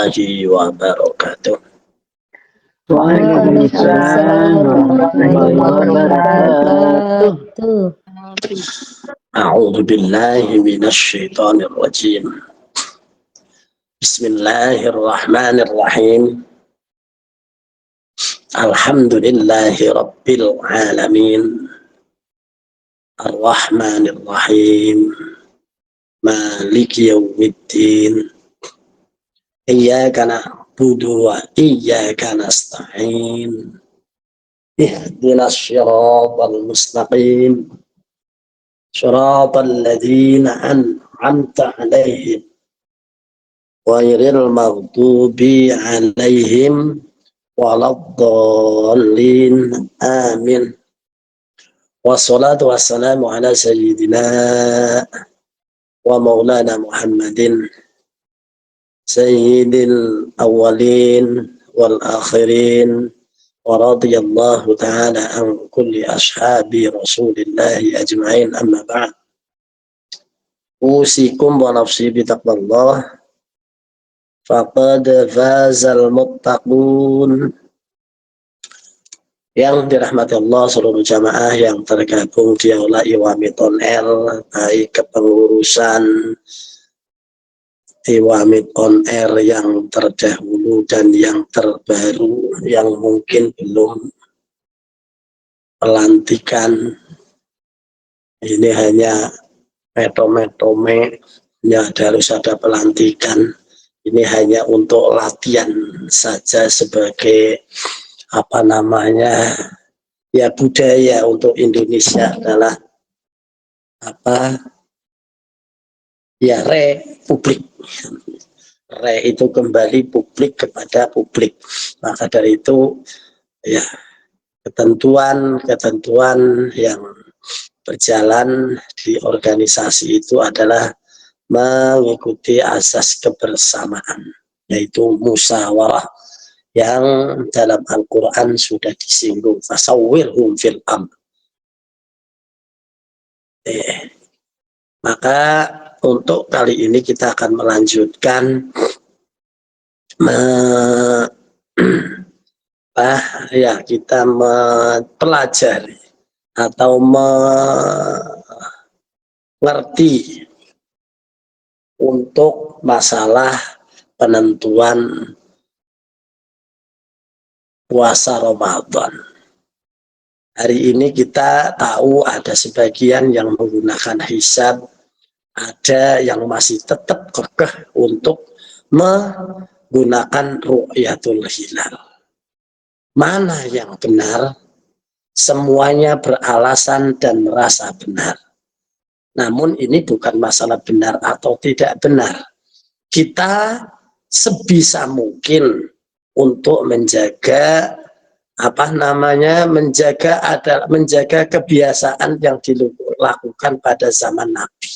warahmatullahi wabarakatuh. Waalaikumsalam warahmatullahi wabarakatuh. A'udzu billahi minasy syaithanir rajim. Bismillahirrahmanirrahim. Alhamdulillahi rabbil alamin. Ar-Rahmanir Rahim. Maliki yaumiddin. Iyyaka na'budu wa iyyaka nasta'in. Ihdinas siratal mustaqim. Siratal ladzina an'amta 'alaihim ghairil maghdubi 'alaihim waladdallin. Amin. Wassalatu wassalamu ala sayyidina wa maulana Muhammadin sayyidil awwalin wal akhirin wa radiyallahu ta'ala an kulli ashabi rasulillahi ajma'in, amma ba'd. Usikum wa nafsi bitaqwallah faqad fazal muttaqun. Yang dirahmati Allah seluruh jamaah yang tergabung di aula Iwamid On Air, baik kepengurusan Iwamid On Air yang terdahulu dan yang terbaru, yang mungkin belum pelantikan. Ini hanya metome, ya harus ada pelantikan. Ini hanya untuk latihan saja sebagai ya budaya untuk Indonesia adalah ya republik. Re itu kembali publik kepada publik. Maka dari itu ya ketentuan yang berjalan di organisasi itu adalah mengikuti asas kebersamaan, yaitu musyawarah yang dalam Al-Quran sudah disinggung, fasawwirhum fil amr. Maka untuk kali ini kita akan melanjutkan kita mempelajari atau mengerti untuk masalah penentuan puasa Ramadan. Hari ini kita tahu ada sebagian yang menggunakan hisab, ada yang masih tetap kekeh untuk menggunakan ru'yatul hilal. Mana yang benar? Semuanya beralasan dan merasa benar. Namun ini bukan masalah benar atau tidak benar. Kita sebisa mungkin untuk menjaga menjaga kebiasaan yang dilakukan pada zaman Nabi.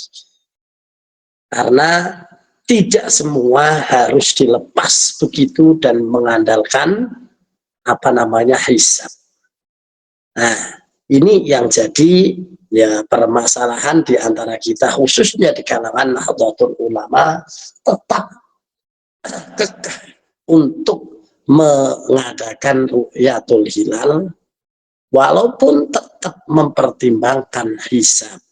Karena tidak semua harus dilepas begitu dan mengandalkan hisab. Nah, ini yang jadi ya permasalahan di antara kita, khususnya di kalangan Nahdlatul Ulama, tetap kekeh untuk mengadakan ru'yatul hilal walaupun tetap mempertimbangkan hisab.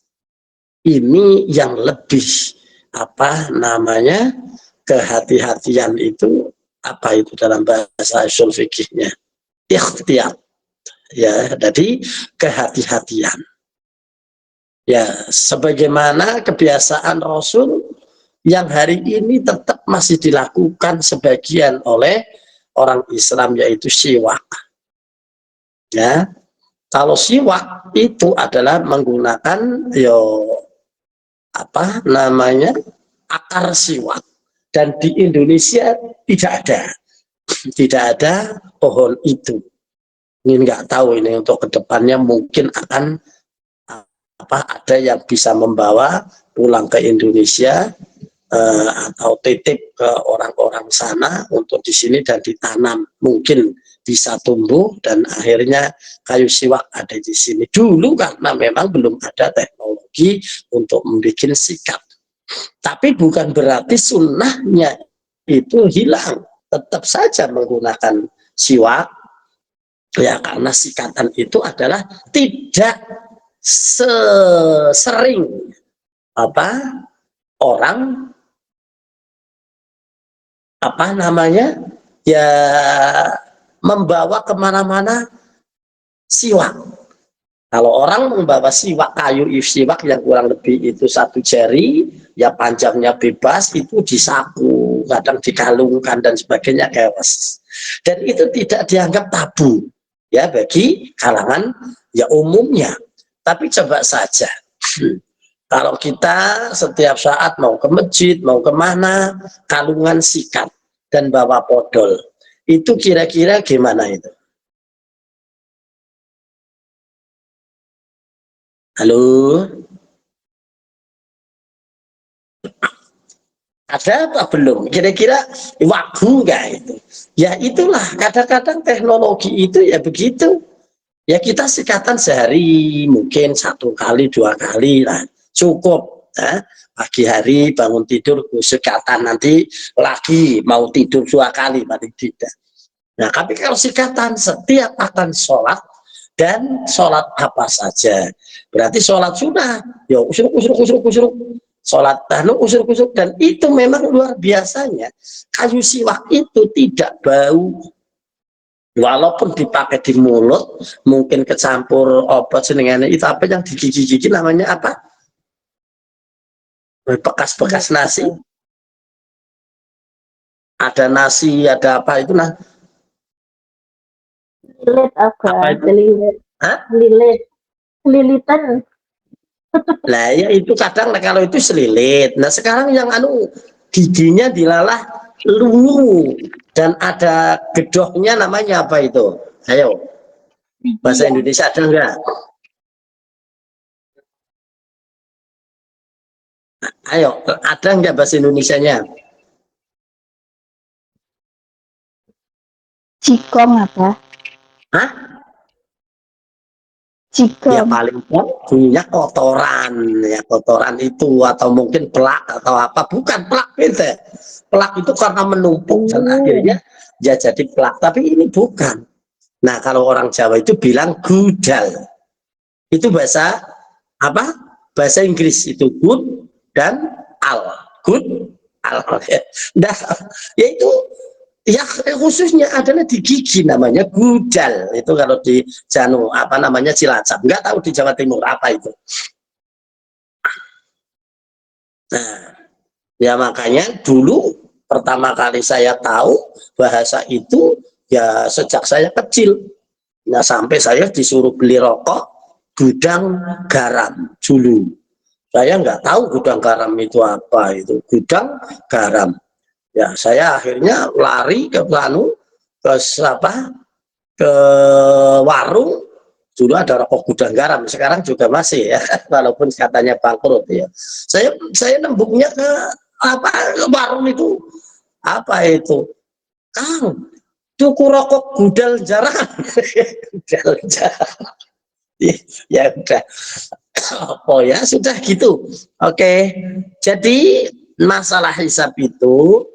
Ini yang lebih kehati-hatian itu dalam bahasa ushul fikihnya ikhtiyat, ya, jadi kehati-hatian, ya, sebagaimana kebiasaan Rasul yang hari ini tetap masih dilakukan sebagian oleh orang Islam, yaitu siwak. Ya, kalau siwak itu adalah menggunakan akar siwak, dan di Indonesia tidak ada pohon itu. Ini nggak tahu ini untuk kedepannya mungkin akan ada yang bisa membawa pulang ke Indonesia atau titip ke orang-orang sana untuk di sini dan ditanam, mungkin bisa tumbuh dan akhirnya kayu siwak ada di sini. Dulu karena memang belum ada teknologi untuk membuat sikat, tapi bukan berarti sunnahnya itu hilang, tetap saja menggunakan siwak ya, karena sikatan itu adalah tidak sering apa orang apa namanya ya membawa kemana-mana siwak. Kalau orang membawa siwak kayu, siwak yang kurang lebih itu 1 jari, ya panjangnya bebas, itu disaku, kadang dikalungkan dan sebagainya, kewas. Dan itu tidak dianggap tabu ya bagi kalangan ya umumnya. Tapi coba saja, kalau kita setiap saat mau ke masjid, mau kemana, kalungan sikat dan bawa podol, itu kira-kira gimana itu? Halo? Ada apa belum? Kira-kira wagu enggak itu? Ya itulah, kadang-kadang teknologi itu ya begitu. Ya kita sikatan sehari mungkin 1 kali 2 kali lah cukup. Pagi hari bangun tidur sikatan, nanti lagi mau tidur 2 kali paling tidak. Nah, tapi kalau sikatan setiap akan sholat dan sholat apa saja, berarti sholat sunnah, ya usruk, sholat usruk, dan itu memang luar biasanya. Kayu siwak itu tidak bau, walaupun dipakai di mulut, mungkin kecampur obat senengannya itu apa yang digigit-gigit namanya apa? Bekas-bekas nasi. Ada nasi, ada apa itu nah? Lilit Apa apa? itu? Lilit. Hah? Lilit. Lilitan. Nah ya itu kadang kalau itu selilit. Nah sekarang yang giginya dilalah lungu dan ada gedohnya, namanya apa itu? Ayo, Gigi bahasa ya. Indonesia ada enggak? Ayo, ada enggak bahasa Indonesianya? Cikong apa? Hah? Ya Cikong. paling bunyinya kotoran, ya kotoran itu, atau mungkin pelak atau apa. Bukan pelak, beda. Pelak itu karena menumpuk dan akhirnya ya jadi pelak, tapi ini bukan. Nah kalau orang Jawa itu bilang gudal, itu bahasa apa? Bahasa Inggris itu good dan al, good al. Nah yaitu ya khususnya adalah di gigi, namanya gudal itu kalau di apa namanya Cilacap, nggak tahu di Jawa Timur apa itu. Nah ya makanya dulu pertama kali saya tahu bahasa itu ya sejak saya kecil. Nah sampai saya disuruh beli rokok gudang garam dulu. Saya nggak tahu gudang garam itu apa, itu gudang garam. Ya saya akhirnya lari ke ke apa, ke warung. Dulu ada rokok gudang garam, sekarang juga masih ya, walaupun katanya bangkrut ya. Saya nembuknya ke apa, ke warung itu, apa itu, Kang, tuku rokok gudal jarang. Gudal jarang. Ya udah, oh ya sudah gitu. Oke, jadi masalah hisab itu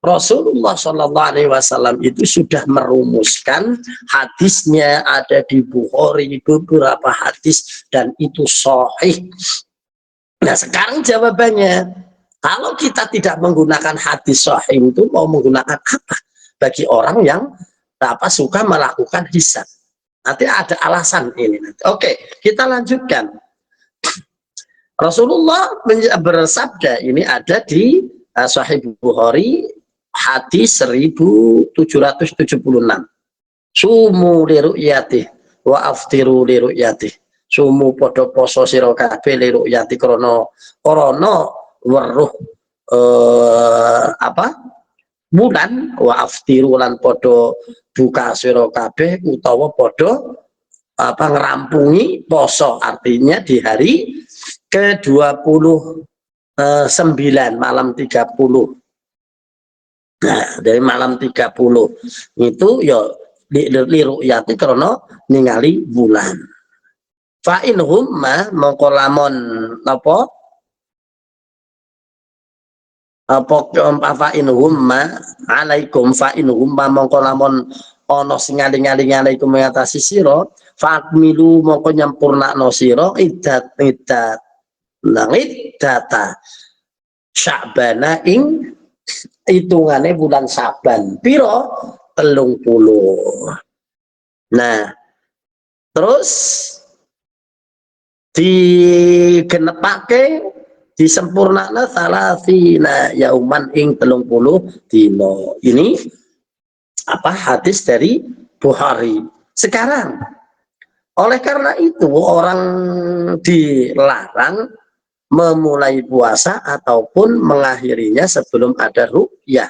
Rasulullah Shallallahu Alaihi Wasallam itu sudah merumuskan, hadisnya ada di Bukhari beberapa hadis dan itu sahih. Nah sekarang jawabannya, kalau kita tidak menggunakan hadis sahih itu mau menggunakan apa bagi orang yang suka melakukan hisab? Nanti ada alasan ini nanti. Oke, kita lanjutkan. Rasulullah bersabda, ini ada di Sahih Bukhari hadis 1776. Sumu liru'yati wa aftiru liru'yati. Sumu podo poso sira kabeh liru'yati krana weruh apa? Bulan, wa aftiru lan podo buka sira kabeh utawa podo apa ngerampungi poso, artinya di hari ke-29 malam 30. Nah, dari malam 30 itu ya liru'yati karena ningali bulan. Fa in humma mongko lamun napa apa fa in humma alaikum fa in humma mongko lamun ana sing ngali-ngali alaikum ngatasi sira fakmilu mongko nyampurnakno sira iddat langit data Sya'bana ing hitungane bulan Saban piro 30. Nah terus digenepake disempurnakna salasina yauman ing 30 dino. Ini apa hadis dari Bukhari. Sekarang oleh karena itu orang dilarang memulai puasa ataupun mengakhirinya sebelum ada ru'yah.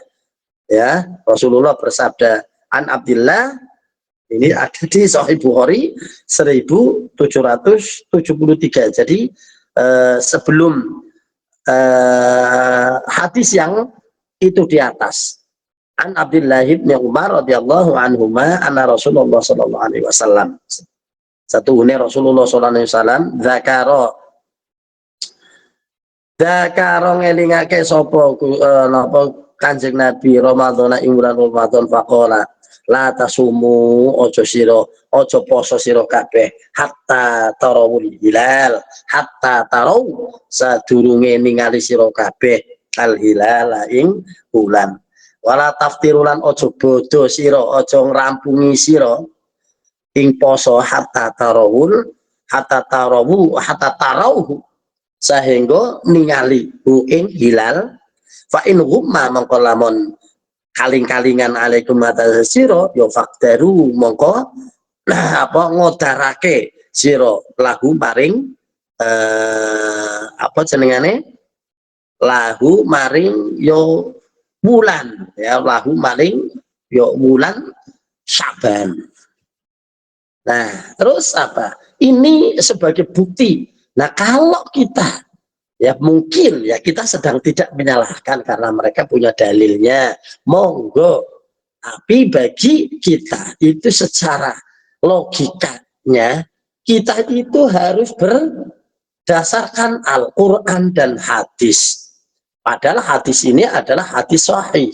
Ya, Rasulullah bersabda an Abdillah, ini ada di Sahih Bukhari 1773. Jadi sebelum hadis yang itu di atas. An Abdillah bin Umar radhiyallahu anhuma anna Rasulullah sallallahu alaihi wasallam. Satuhune Rasulullah sallallahu alaihi wasallam Dakaro ngelingake sapa napa Kanjeng Nabi Ramadan ing bulan Ramadan faqala la tasumu ojo poso sira kabeh hatta tarawul hilal hatta tarau sadurunge ningali sira kabeh al hilal ing bulan wala taftirulan ojo bodho sira ojo ngrampungi sira ing poso hatta tarawul hatta tarau sehingga ningali ing hilal fa in humma mongko lamun kaling-kalingan alaikum atas sira ya fakdaru mongko apa ngodarake sira lahu maring apa jenengane lahu maring yo bulan ya lahu maring yo bulan Syaban. Nah terus apa ini sebagai bukti. Nah kalau kita ya mungkin ya kita sedang tidak menyalahkan karena mereka punya dalilnya, monggo. Tapi bagi kita itu secara logikanya kita itu harus berdasarkan Al-Quran dan hadis. Padahal hadis ini adalah hadis sahih.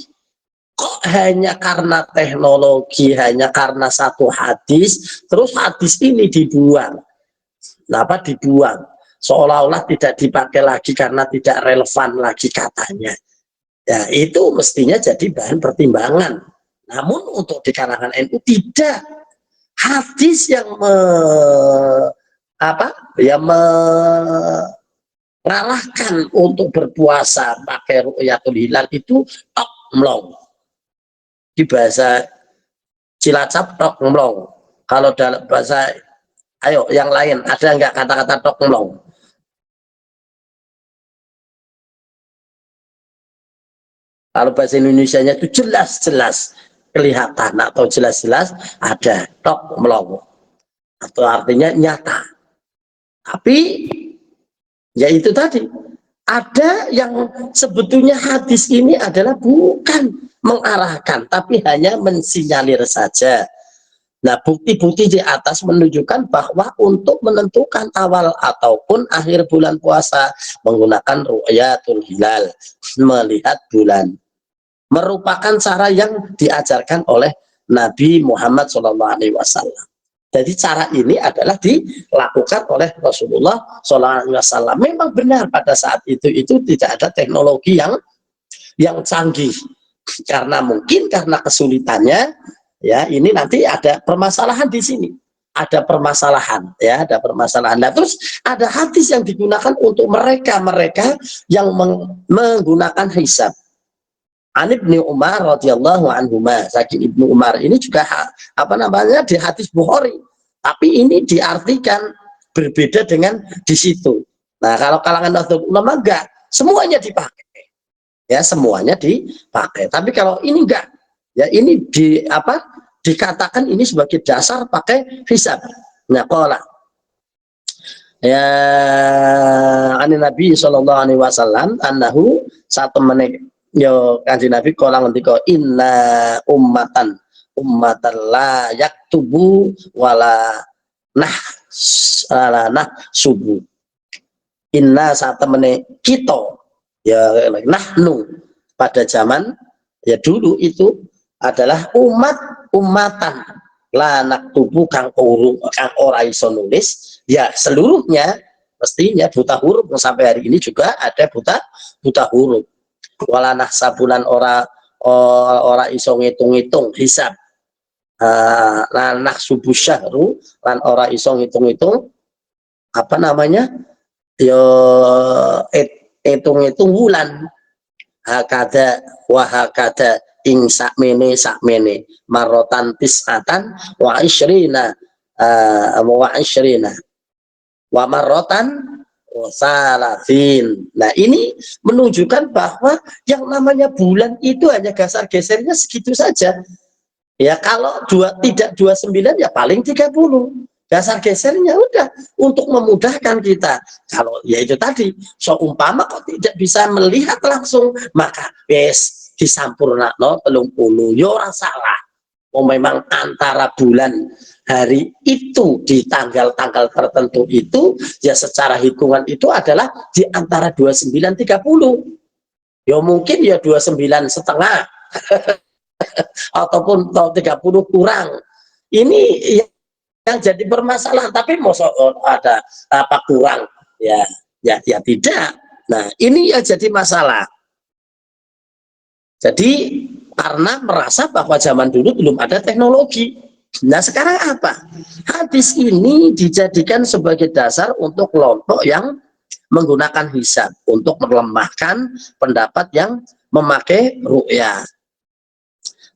Kok hanya karena teknologi, hanya karena satu hadis, terus hadis ini dibuang. Kenapa dibuang? Seolah-olah tidak dipakai lagi karena tidak relevan lagi katanya. Ya, itu mestinya jadi bahan pertimbangan. Namun untuk di kalangan NU tidak. Hadis yang mengarahkan untuk berpuasa pakai ru'yatul hilal itu tok mlong. Di bahasa Cilacap tok mlong. Kalau dalam bahasa ayo yang lain ada nggak kata-kata tok mlong? Kalau bahasa Indonesianya itu jelas-jelas kelihatan atau jelas-jelas ada tok mlong atau artinya nyata. Tapi ya itu tadi ada yang sebetulnya hadis ini adalah bukan mengarahkan tapi hanya mensinyalir saja. Nah, bukti-bukti di atas menunjukkan bahwa untuk menentukan awal ataupun akhir bulan puasa menggunakan ru'yatul hilal, melihat bulan, merupakan cara yang diajarkan oleh Nabi Muhammad SAW. Jadi cara ini adalah dilakukan oleh Rasulullah SAW. Memang benar pada saat itu tidak ada teknologi yang canggih, karena mungkin karena kesulitannya. Ya, ini nanti ada permasalahan di sini. Ada permasalahan, ya, ada permasalahan. Nah, terus ada hadis yang digunakan untuk mereka yang menggunakan hisab. An Ibnu Umar radhiyallahu anhuma, saking Ibnu Umar ini juga di hadis Bukhari. Tapi ini diartikan berbeda dengan di situ. Nah, kalau kalangan Nahdlatul Ulama enggak, semuanya dipakai. Ya, semuanya dipakai. Tapi kalau ini enggak, ya ini dikatakan ini sebagai dasar pakai hisab. Nah, qala ya ani Nabi sallallahu alaihi wasallam annahu satu menit yo Kanjeng Nabi qala ngendika inna ummatan la yaktubu wala subuh. Inna saat temene kita ya nahnu pada zaman ya dulu itu adalah umatan lanak tubuh kang ora iso nulis, ya seluruhnya mestinya buta huruf. Sampai hari ini juga ada buta huruf. Walanah sabulan ora iso ngitung-ngitung hisab, lanah subuh syahru lan ora iso ngitung-ngitung apa namanya yo hitung-hitung bulan. Hakada wahakada ing sakmene marotan tisatan wa isyrina wa marotan salasin. Nah ini menunjukkan bahwa yang namanya bulan itu hanya geser-gesernya segitu saja. Ya kalau tidak 29 ya paling 30. Dasar gesernya udah untuk memudahkan kita. Kalau ya itu tadi, seumpama kok tidak bisa melihat langsung, maka wes disampurnakno 30 ya ora salah. Oh memang antara bulan hari itu di tanggal-tanggal tertentu itu ya secara hitungan itu adalah di antara 29 30. Ya mungkin ya 29,5 ataupun 30 kurang. Ini yang jadi bermasalah, tapi mosok ada apa kurang ya tidak. Nah ini yang jadi masalah. Jadi karena merasa bahwa zaman dulu belum ada teknologi. Nah sekarang apa? Hadis ini dijadikan sebagai dasar untuk kelompok yang menggunakan hisab untuk melemahkan pendapat yang memakai ru'yah.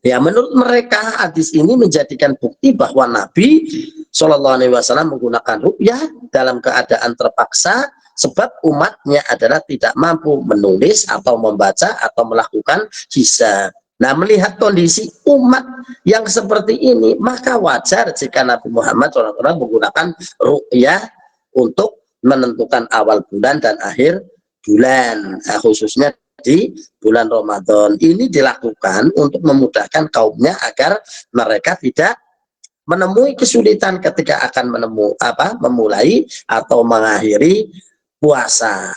Ya menurut mereka hadis ini menjadikan bukti bahwa Nabi Shallallahu Alaihi Wasallam menggunakan ru'yah dalam keadaan terpaksa sebab umatnya adalah tidak mampu menulis atau membaca atau melakukan hisab. Nah melihat kondisi umat yang seperti ini maka wajar jika Nabi Muhammad SAW menggunakan ru'yah untuk menentukan awal bulan dan akhir bulan, khususnya di bulan Ramadan. Ini dilakukan untuk memudahkan kaumnya agar mereka tidak menemui kesulitan ketika akan memulai atau mengakhiri puasa.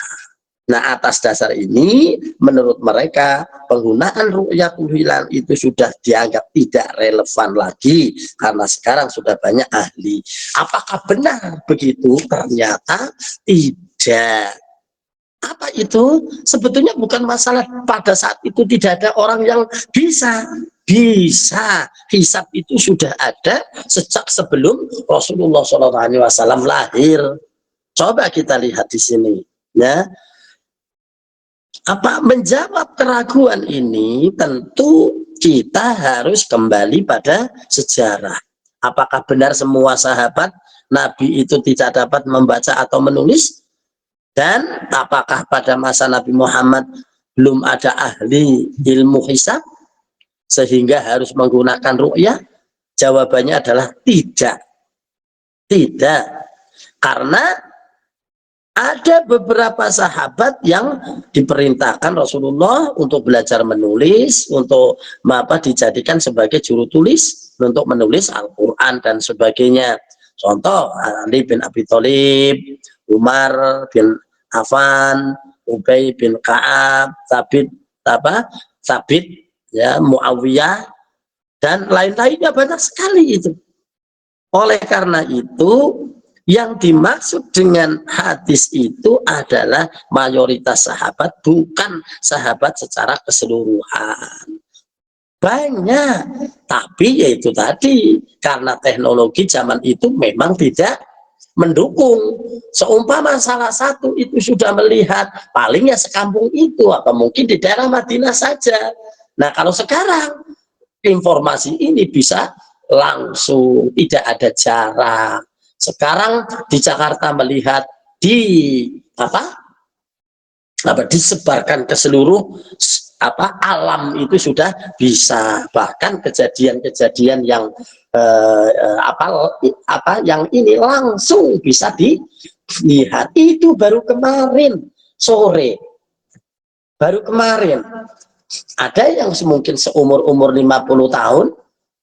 Nah atas dasar ini menurut mereka penggunaan ru'yatul hilal itu sudah dianggap tidak relevan lagi karena sekarang sudah banyak ahli. Apakah benar begitu? Ternyata tidak. Apa itu? Sebetulnya bukan masalah pada saat itu tidak ada orang yang bisa hisab itu sudah ada sejak sebelum Rasulullah SAW lahir. Coba kita lihat di sini ya. Apa menjawab keraguan ini tentu kita harus kembali pada sejarah. Apakah benar semua sahabat Nabi itu tidak dapat membaca atau menulis? Dan apakah pada masa Nabi Muhammad belum ada ahli ilmu hisab sehingga harus menggunakan ru'yah? Jawabannya adalah tidak. Tidak. Karena ada beberapa sahabat yang diperintahkan Rasulullah untuk belajar menulis, untuk dijadikan sebagai juru tulis, untuk menulis Al-Quran dan sebagainya. Contoh Ali bin Abi Thalib, Umar bin Affan, Ubay bin Ka'ab, Sabit ya, Muawiyah dan lain-lainnya banyak sekali itu. Oleh karena itu yang dimaksud dengan hadis itu adalah mayoritas sahabat, bukan sahabat secara keseluruhan. Banyak, tapi yaitu tadi karena teknologi zaman itu memang tidak mendukung. Seumpama salah satu itu sudah melihat, palingnya sekampung itu atau mungkin di daerah Madinah saja. Nah kalau sekarang informasi ini bisa langsung, tidak ada jarak. Sekarang di Jakarta melihat disebarkan ke seluruh alam itu sudah bisa. Bahkan kejadian-kejadian yang yang ini langsung bisa dilihat. Itu baru kemarin sore, baru kemarin ada yang mungkin seumur-umur 50 tahun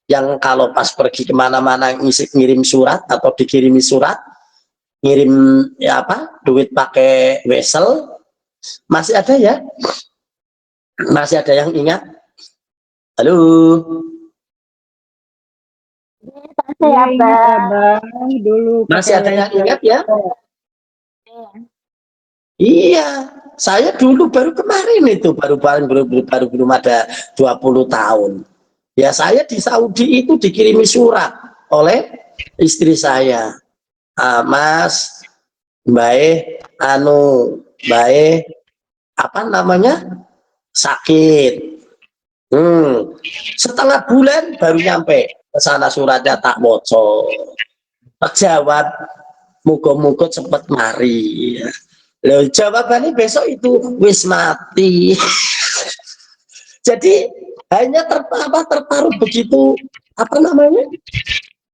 yang kalau pas pergi kemana-mana ngirim surat atau dikirimi surat, ngirim duit pakai wesel, masih ada ya Masih ada yang ingat? Halo? Saya Iya ingat Abah. Abang, dulu Masih pakai ada yang laptop. ingat ya? Iya, saya dulu baru kemarin itu, baru belum ada 20 tahun. Ya saya di Saudi itu dikirimi surat oleh istri saya. Mas, Mbak, Mbak, apa namanya? Sakit. Setengah bulan baru nyampe ke sana suratnya tak bocor. Terjawab, muga-muga cepet mari. Loh, jawabannya besok itu wis mati. Jadi hanya terparuh begitu apa namanya?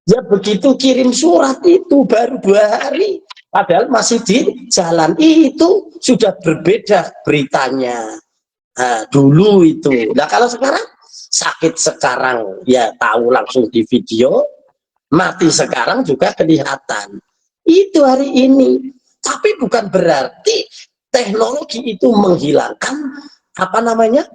Ya begitu kirim surat itu baru 2 hari, padahal masih di jalan itu sudah berbeda beritanya. Nah, dulu itu. Nah kalau sekarang sakit sekarang ya tahu langsung di video, mati sekarang juga kelihatan. Itu hari ini. Tapi bukan berarti teknologi itu menghilangkan apa namanya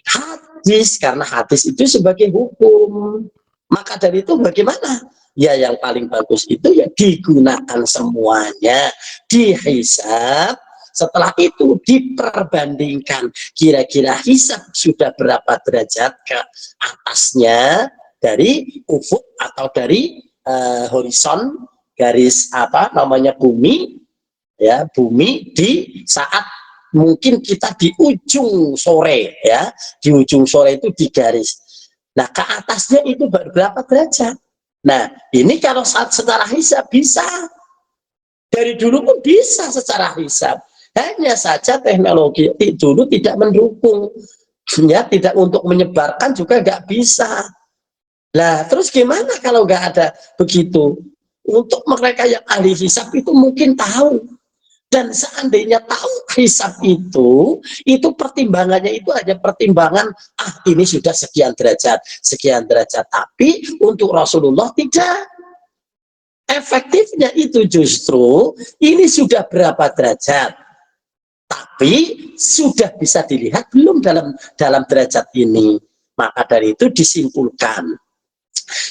hadis, karena hadis itu sebagai hukum. Maka dari itu bagaimana? Ya yang paling bagus itu ya digunakan semuanya, dihisab. Setelah itu diperbandingkan kira-kira hisab sudah berapa derajat ke atasnya dari ufuk atau dari horizon garis apa namanya bumi, ya bumi di saat mungkin kita di ujung sore, ya di ujung sore itu di garis. Nah ke atasnya itu berapa derajat. Nah ini kalau saat secara hisab bisa, dari dulu pun bisa secara hisab, hanya saja teknologi dulu tidak mendukung, ya tidak untuk menyebarkan juga nggak bisa. Nah terus gimana kalau nggak ada begitu? Untuk mereka yang ahli hisab itu mungkin tahu, dan seandainya tahu hisab itu pertimbangannya itu hanya pertimbangan ini sudah sekian derajat, tapi untuk Rasulullah tidak. Efektifnya itu justru ini sudah berapa derajat, tapi sudah bisa dilihat belum dalam derajat ini. Maka dari itu disimpulkan,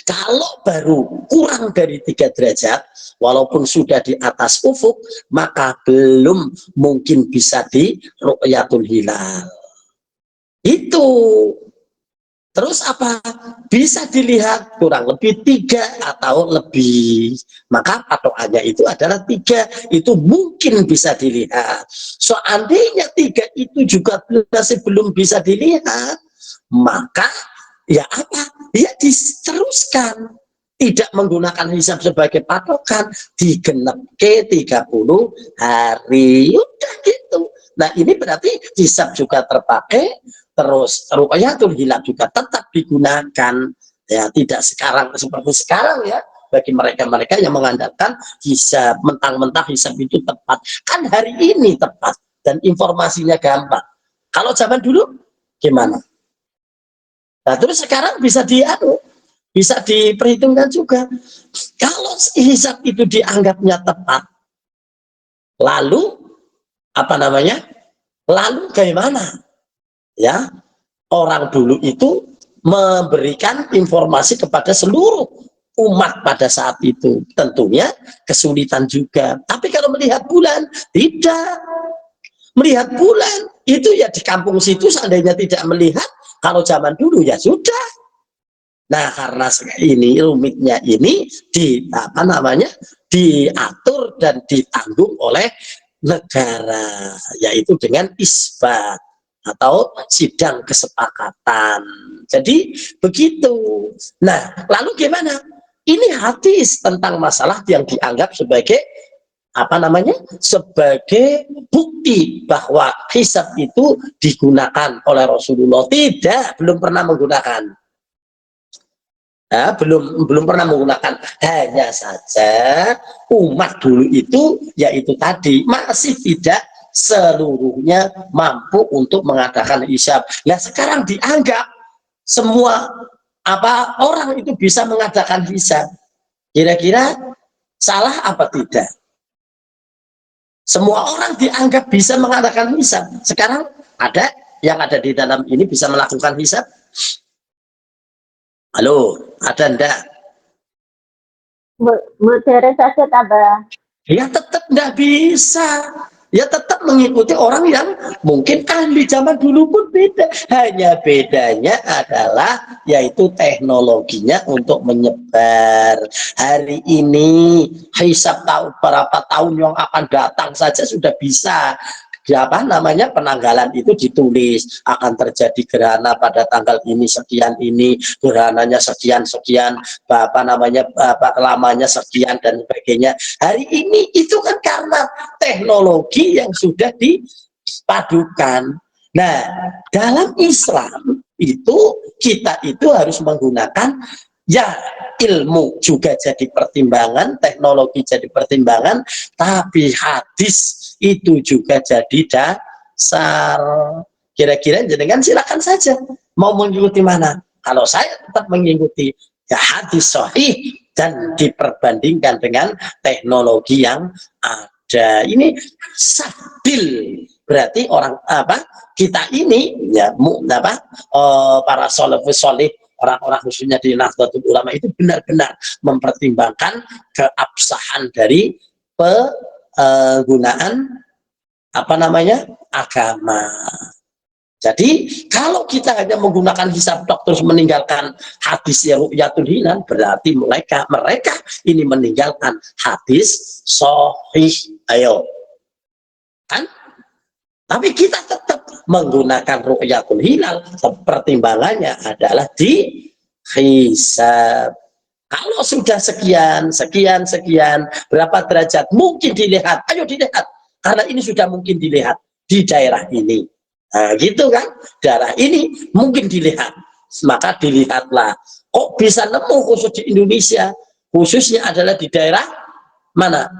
kalau baru kurang dari 3 derajat, walaupun sudah di atas ufuk, maka belum mungkin bisa di ru'yatul hilal. Itu. Terus apa? Bisa dilihat kurang lebih 3 atau lebih. Maka patokannya itu adalah 3. Itu mungkin bisa dilihat. Seandainya 3 itu juga masih belum bisa dilihat, maka ya apa? Ya diteruskan. Tidak menggunakan hisab sebagai patokan, digenep ke 30 hari. Udah gitu. Nah ini berarti hisab juga terpakai, terus ru'yatul hilal juga tetap digunakan. Ya tidak sekarang seperti sekarang ya, bagi mereka-mereka yang mengandalkan hisab, mentang-mentang hisab itu tepat. Kan hari ini tepat dan informasinya gampang. Kalau zaman dulu gimana? Nah terus sekarang bisa diperhitungkan juga. Kalau hisab itu dianggapnya tepat, lalu apa namanya? Lalu bagaimana? Ya, orang dulu itu memberikan informasi kepada seluruh umat pada saat itu. Tentunya kesulitan juga. Tapi kalau melihat bulan, tidak. Melihat bulan itu ya di kampung situ seandainya tidak melihat, kalau zaman dulu ya sudah. Nah karena ini rumitnya ini diatur dan ditanggung oleh negara, yaitu dengan isbat atau sidang kesepakatan. Jadi begitu. Nah lalu gimana? Ini hadis tentang masalah yang dianggap sebagai sebagai bukti bahwa hisab itu digunakan oleh Rasulullah. Tidak, belum pernah menggunakan. Belum pernah menggunakan, hanya saja umat dulu itu yaitu tadi masih tidak seluruhnya mampu untuk mengadakan hisab. Nah sekarang dianggap semua orang itu bisa mengadakan hisab. Kira-kira salah apa tidak? Semua orang dianggap bisa mengadakan hisab. Sekarang ada yang ada di dalam ini bisa melakukan hisab? Halo, ada enggak? Beres saja tabah. Ya tetap enggak bisa. Ya tetap mengikuti orang yang mungkin ahli zaman dulu pun beda. Hanya bedanya adalah yaitu teknologinya untuk menyebar. Hari ini hisab tahu berapa tahun yang akan datang saja sudah bisa. Apa namanya penanggalan itu ditulis akan terjadi gerhana pada tanggal ini sekian ini, gerhananya sekian sekian, apa namanya lamanya sekian dan sebagainya. Hari ini itu kan karena teknologi yang sudah dipadukan. Nah, dalam Islam itu kita itu harus menggunakan ya ilmu juga jadi pertimbangan, teknologi jadi pertimbangan, tapi hadis itu juga jadi dasar. Kira-kira jenengan silakan saja mau mengikuti mana. Kalau saya tetap mengikuti ya hadis sahih dan diperbandingkan dengan teknologi yang ada. Ini sadil berarti orang apa kita ini ya para salafus saleh orang-orang khususnya di Nahdlatul Ulama itu benar-benar mempertimbangkan keabsahan dari penggunaan apa namanya agama. Jadi kalau kita hanya menggunakan hisab tok terus meninggalkan hadis yang ru'yatul hilal, berarti mereka ini meninggalkan hadis sahih. Ayo, kan? Tapi kita tetap menggunakan ru'yatul hilal, pertimbangannya adalah di hisab. Kalau sudah sekian, berapa derajat, mungkin dilihat, ayo dilihat. Karena ini sudah mungkin dilihat di daerah ini. Nah, gitu kan, daerah ini mungkin dilihat. Maka dilihatlah. Kok bisa nemu khusus di Indonesia? Khususnya adalah di daerah mana?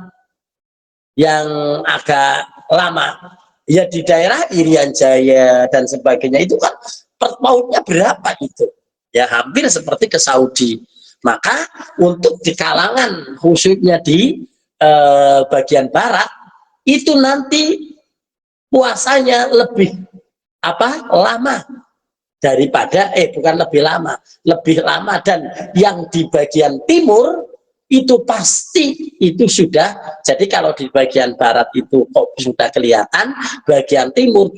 Yang agak lama. Ya di daerah Irian Jaya dan sebagainya. Itu kan per poundnya berapa itu? Ya hampir seperti ke Saudi. Maka untuk di kalangan khususnya di bagian barat itu nanti puasanya lebih lama daripada bukan lebih lama dan yang di bagian timur itu pasti itu sudah. Jadi kalau di bagian barat itu kok sudah kelihatan, bagian timur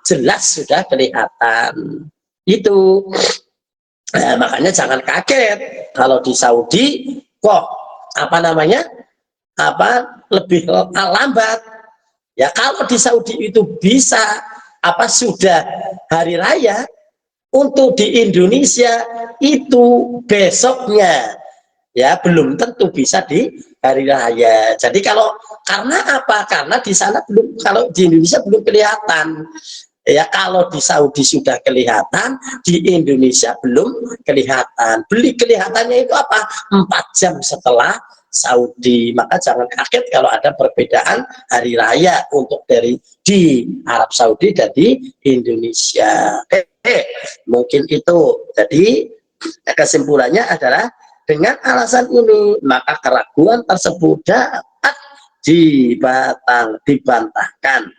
jelas sudah kelihatan itu. Makanya jangan kaget kalau di Saudi kok lebih lambat. Ya kalau di Saudi itu bisa sudah hari raya, untuk di Indonesia itu besoknya ya belum tentu bisa di hari raya. Jadi karena di sana belum, kalau di Indonesia belum kelihatan. Ya kalau di Saudi sudah kelihatan, di Indonesia belum kelihatan. Kelihatannya itu 4 jam setelah Saudi. Maka jangan kaget kalau ada perbedaan hari raya untuk di Arab Saudi dan di Indonesia. Mungkin itu. Jadi kesimpulannya adalah dengan alasan ini maka keraguan tersebut dapat dibantahkan.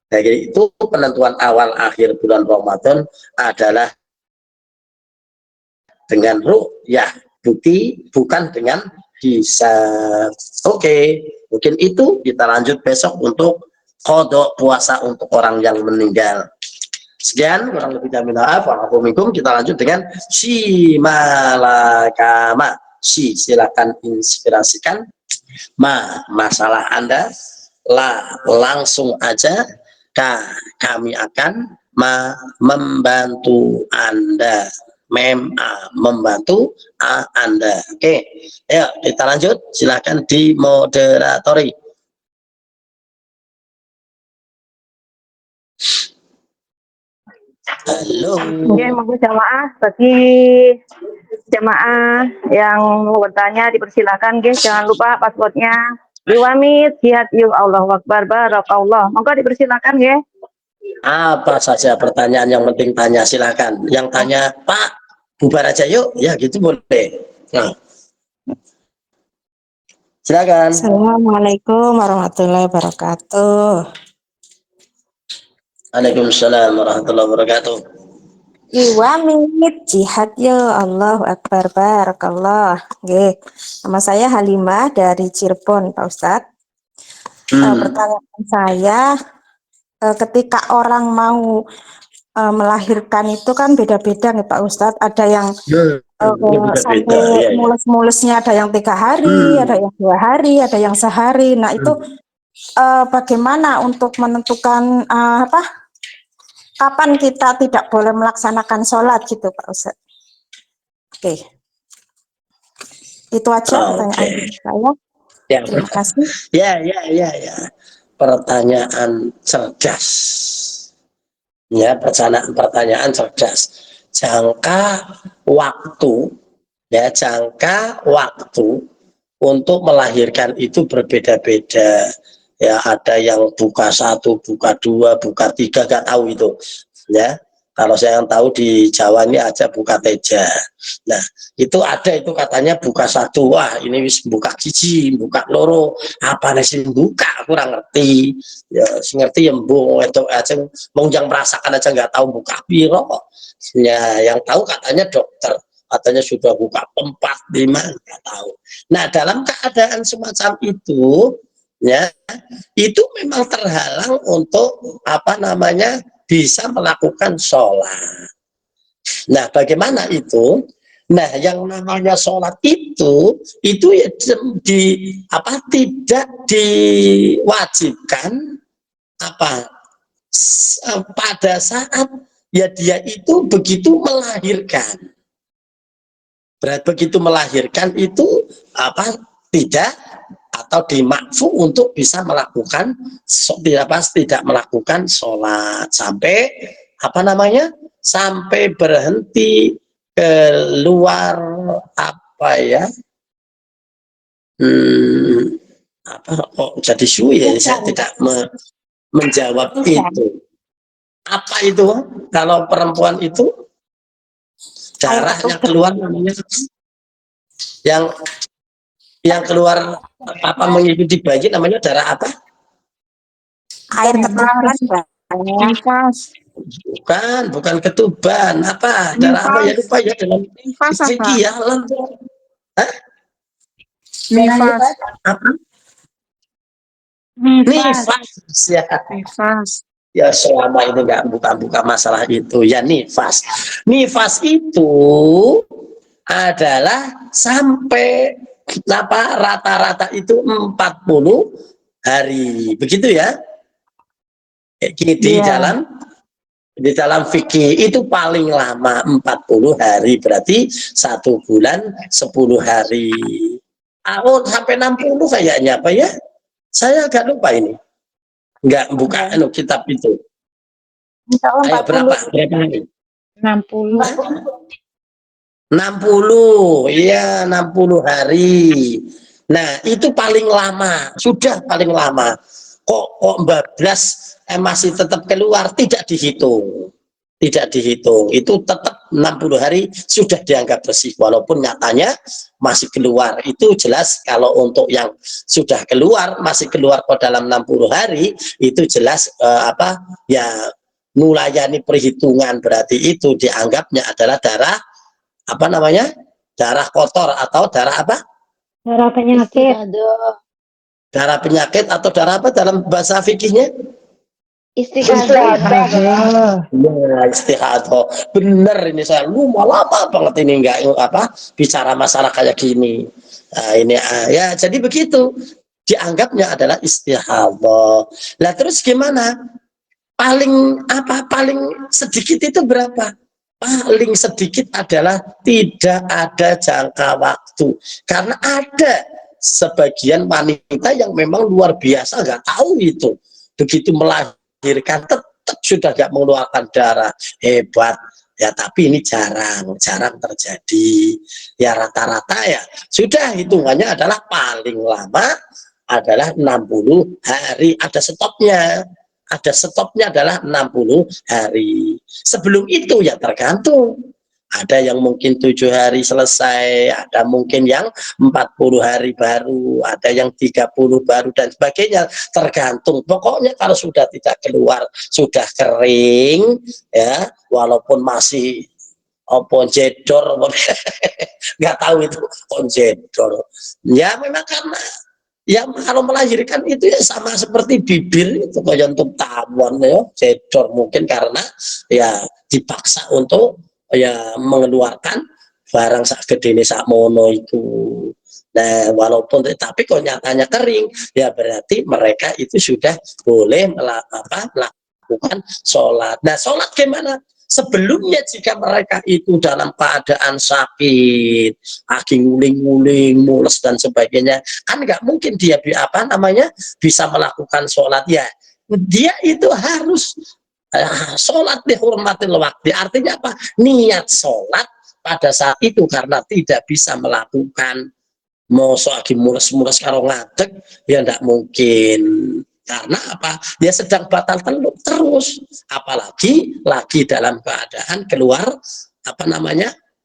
Jadi itu penentuan awal akhir bulan Ramadan adalah dengan ru'yah, bukti, bukan dengan hisab. Oke, mungkin itu kita lanjut besok untuk qada puasa untuk orang yang meninggal. Sekian, kurang lebih kami maaf. Kita lanjut dengan si malakama. Silakan inspirasikan masalah Anda. Langsung aja kami akan membantu Anda membantu Anda. Oke, ayo kita lanjut, silakan dimoderatori. Halo. Oke, mohon jamaah bagi jamaah yang mau bertanya dipersilakan, guys. Jangan lupa passwordnya. Liwamit jihad yuk Allahu Akbar barakallah. Monggo dipersilakan, ya. Apa saja pertanyaan yang penting tanya, silakan. Yang tanya Pak bubar aja yuk, ya gitu boleh. Nah, silakan. Assalamualaikum warahmatullahi wabarakatuh. Waalaikumsalam warahmatullahi wabarakatuh. Iwamit jihad ya Allahu Akbar barakallah. Nggih. Nama saya Halimah dari Cirebon, Pak Ustadz. Pertanyaan saya, ketika orang mau melahirkan itu kan beda-beda nih Pak Ustadz. Ada yang sampai ya, ya. mulus-mulusnya, ada yang 3 hari, ada yang 2 hari, ada yang sehari. Nah itu bagaimana untuk menentukan kapan kita tidak boleh melaksanakan sholat gitu Pak Ustadz? Oke. Itu aja pertanyaan saya. Ya, terima kasih. Ya. Pertanyaan cerdas. Ya, pertanyaan cerdas. Jangka waktu untuk melahirkan itu berbeda-beda. Ya, ada yang buka 1, buka 2, buka 3, gak tahu itu. Ya, kalau saya yang tahu di Jawa ini aja buka teja. Nah, itu ada itu katanya buka 1, wah ini wis buka siji, buka loro, apa sih buka kurang ngerti. Ya, ngerti ya mbung itu aja, yang merasakan aja nggak tahu buka piro. Ya, yang tahu katanya dokter, katanya sudah buka 4, 5, nggak tahu. Nah, dalam keadaan semacam itu, ya, itu memang terhalang untuk bisa melakukan sholat. Nah, bagaimana itu? Nah, yang namanya sholat itu ya tidak diwajibkan pada saat ya dia itu begitu melahirkan. Begitu melahirkan itu tidak atau dimakfu untuk bisa melakukan tidak melakukan sholat sampai sampai berhenti keluar jadi suwi ya, saya tidak menjawab itu. Apa itu kalau perempuan itu darahnya keluar namanya yang keluar mengikuti bayi namanya darah apa? Air ketuban. Bukan ketuban, apa? Darah apa ya, lupa ya dalam fikih ya. Nifas. Apa? Nifas ya. Ya selama ini nggak buka-buka masalah itu ya. Nifas itu adalah sampai rata-rata itu 40 hari, begitu ya. Di dalam fikih itu paling lama 40 hari, berarti 1 bulan 10 hari. Sampai 60 kayaknya apa ya? Saya agak lupa ini. Enggak buka kitab itu. Ayo berapa hari? 60. 60, iya 60 hari. Nah, itu paling lama, sudah paling lama. Kok bablas masih tetap keluar, tidak dihitung. Tidak dihitung, itu tetap 60 hari sudah dianggap bersih, walaupun nyatanya masih keluar. Itu jelas kalau untuk yang sudah keluar, masih keluar kok dalam 60 hari, itu jelas melayani perhitungan, berarti itu dianggapnya adalah darah darah kotor atau darah apa? Darah penyakit. Darah penyakit atau darah apa dalam bahasa fikihnya? Istihadah. Ya, istihadah. Bener ini, saya lama banget ini enggak bicara masalah kayak gini. Nah, ini ya jadi begitu. Dianggapnya adalah istihadah. Lah terus gimana? Paling sedikit itu berapa? Paling sedikit adalah tidak ada jangka waktu, karena ada sebagian wanita yang memang luar biasa nggak tahu itu, begitu melahirkan tetap sudah nggak mengeluarkan darah, hebat ya. Tapi ini jarang terjadi ya. Rata-rata ya sudah hitungannya adalah paling lama adalah 60 hari, ada stopnya adalah 60 hari. Sebelum itu ya tergantung Ada yang mungkin 7 hari selesai, ada mungkin yang 40 hari baru, ada yang 30 baru dan sebagainya, tergantung. Pokoknya kalau sudah tidak keluar, sudah kering, ya, walaupun masih jedor, nggak tahu itu jedor. Ya memang karena ya kalau melahirkan itu ya sama seperti bibir itu kayak untuk tawon ya, jedor mungkin karena ya dipaksa untuk ya mengeluarkan barang sak gede sak mono itu. Nah, walaupun tapi kok nyatanya kering, ya berarti mereka itu sudah boleh melakukan sholat. Nah, sholat gimana? Sebelumnya jika mereka itu dalam keadaan sakit, lagi nguling-nguling, mules dan sebagainya, kan nggak mungkin dia bisa melakukan sholat ya. Dia itu harus sholat dihormatil waktu, artinya apa? Niat sholat pada saat itu karena tidak bisa melakukan mau lagi mules-mules karo ngadeg ya tidak mungkin, karena apa? Dia sedang batal terus, apalagi lagi dalam keadaan keluar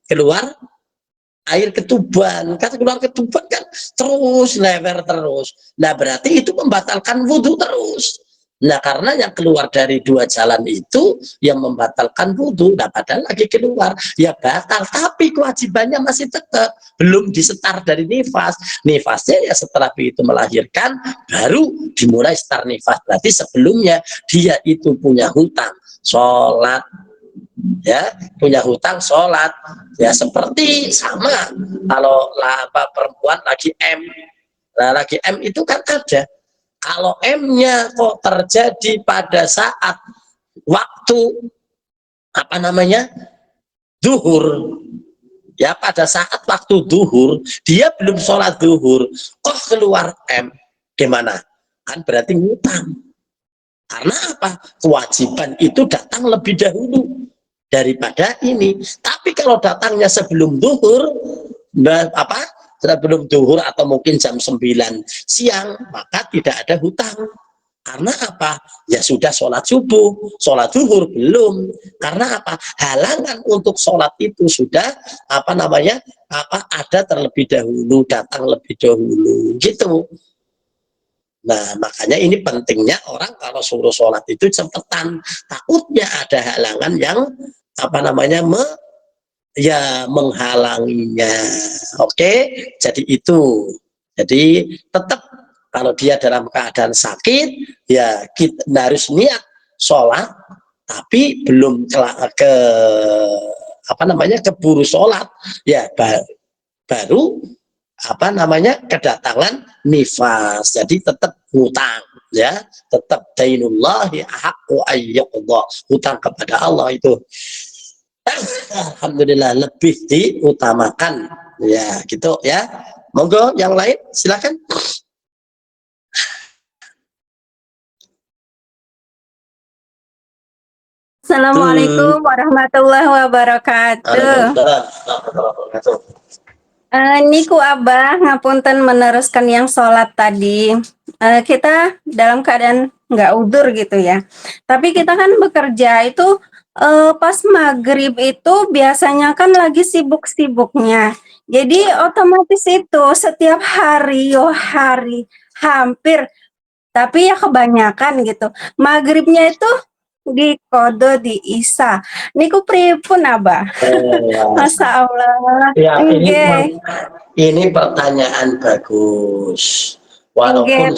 keluar air ketuban, kan keluar ketuban kan terus lever terus. Nah berarti itu membatalkan wudhu terus. Nah karena yang keluar dari dua jalan itu yang membatalkan wudhu, nah padahal lagi keluar ya batal, tapi kewajibannya masih tetap belum disetar dari nifas. Nifasnya ya setelah itu melahirkan baru dimulai setar nifas, berarti sebelumnya dia itu punya hutang sholat, ya punya hutang sholat, ya seperti sama kalau perempuan lagi lagi M itu kan ada. Kalau M-nya kok terjadi pada saat waktu zuhur, ya pada saat waktu zuhur dia belum sholat zuhur, kok keluar M, gimana? Kan berarti ngutang. Karena apa? Kewajiban itu datang lebih dahulu daripada ini. Tapi kalau datangnya sebelum zuhur, sebelum zuhur atau mungkin jam 9 siang, maka tidak ada hutang. Karena apa? Ya sudah sholat subuh, sholat zuhur belum. Karena apa? Halangan untuk sholat itu sudah ada terlebih dahulu, datang lebih dahulu, gitu. Nah makanya ini pentingnya orang kalau suruh sholat itu cepetan, takutnya ada halangan yang menghalanginya. Oke, jadi itu. Jadi tetap kalau dia dalam keadaan sakit, ya kita harus niat sholat, tapi belum keburu sholat, ya baru kedatangan nifas. Jadi tetap hutang, ya tetap dainullahi ahaqqu ayyaqdha, hutang kepada Allah itu alhamdulillah lebih diutamakan, ya gitu ya. Monggo yang lain silakan. Assalamualaikum warahmatullahi wabarakatuh. Niku Abah ngapunten meneruskan yang sholat tadi. Kita dalam keadaan nggak udur gitu ya. Tapi kita kan bekerja itu pas maghrib itu biasanya kan lagi sibuk-sibuknya. Jadi otomatis itu setiap hari, hampir. Tapi ya kebanyakan gitu. Maghribnya itu di kodo di Isa. Niku pripun Abah? Masya Allah. Ya, ini pertanyaan bagus. Walaupun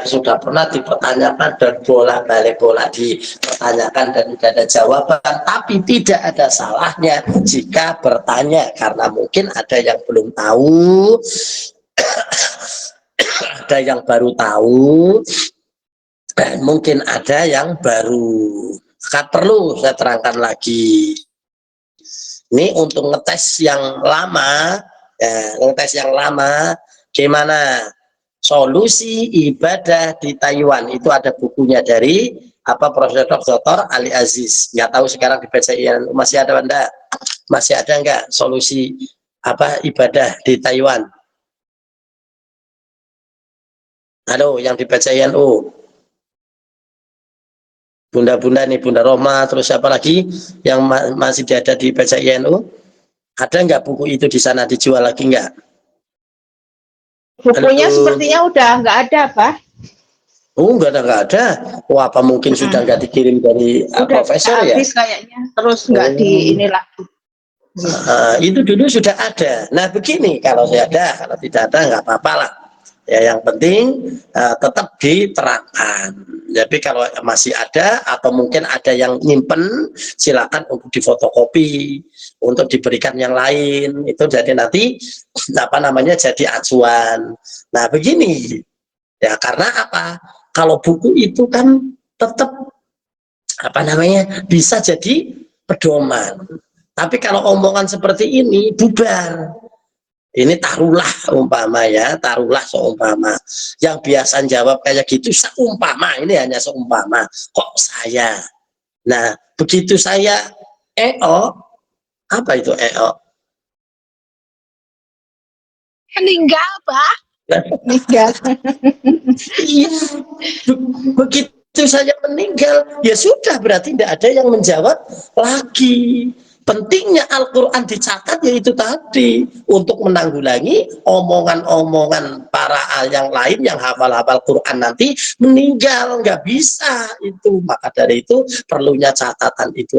sudah pernah dipertanyakan dan bolak-balik dipertanyakan dan tidak ada jawaban, tapi tidak ada salahnya jika bertanya, karena mungkin ada yang belum tahu, ada yang baru tahu, dan mungkin ada yang baru. Perlu saya terangkan lagi. Ini untuk ngetes yang lama, gimana solusi ibadah di Taiwan. Itu ada bukunya dari Profesor Dr. Ali Aziz. Nggak tahu sekarang di BCIN masih ada enggak? Masih ada enggak solusi ibadah di Taiwan? Halo, yang di BCINU. Bunda-bunda nih, Bunda Roma, terus siapa lagi yang masih ada di PCINU? Ada nggak buku itu di sana dijual lagi nggak? Bukunya Halo. sepertinya udah nggak ada, Pak. Oh, nggak ada. Wah, apa mungkin sudah nggak dikirim dari Udah profesor ya? habis kayaknya. Terus nggak Oh. di ini lagi. Itu dulu sudah ada. Nah, begini, kalau ada, kalau tidak ada nggak apa-apa lah. Ya, yang penting tetap diterapkan. Jadi kalau masih ada atau mungkin ada yang nyimpen, silakan untuk difotokopi, untuk diberikan yang lain. Itu jadi nanti apa namanya jadi acuan. Nah, begini. Ya, karena apa? Kalau buku itu kan tetap apa namanya bisa jadi pedoman. Tapi kalau omongan seperti ini bubar. Ini taruhlah umpama ya, taruhlah seumpama. Yang biasa jawab kayak gitu seumpama, ini hanya seumpama. Kok saya? Nah, begitu saya apa itu Meninggal, Pak. Meninggal. Iya, begitu saya meninggal, ya sudah berarti tidak ada yang menjawab lagi. Pentingnya Al-Quran dicatat yaitu tadi untuk menanggulangi omongan-omongan para yang lain yang hafal-hafal Quran nanti meninggal, nggak bisa itu. Maka dari itu perlunya catatan itu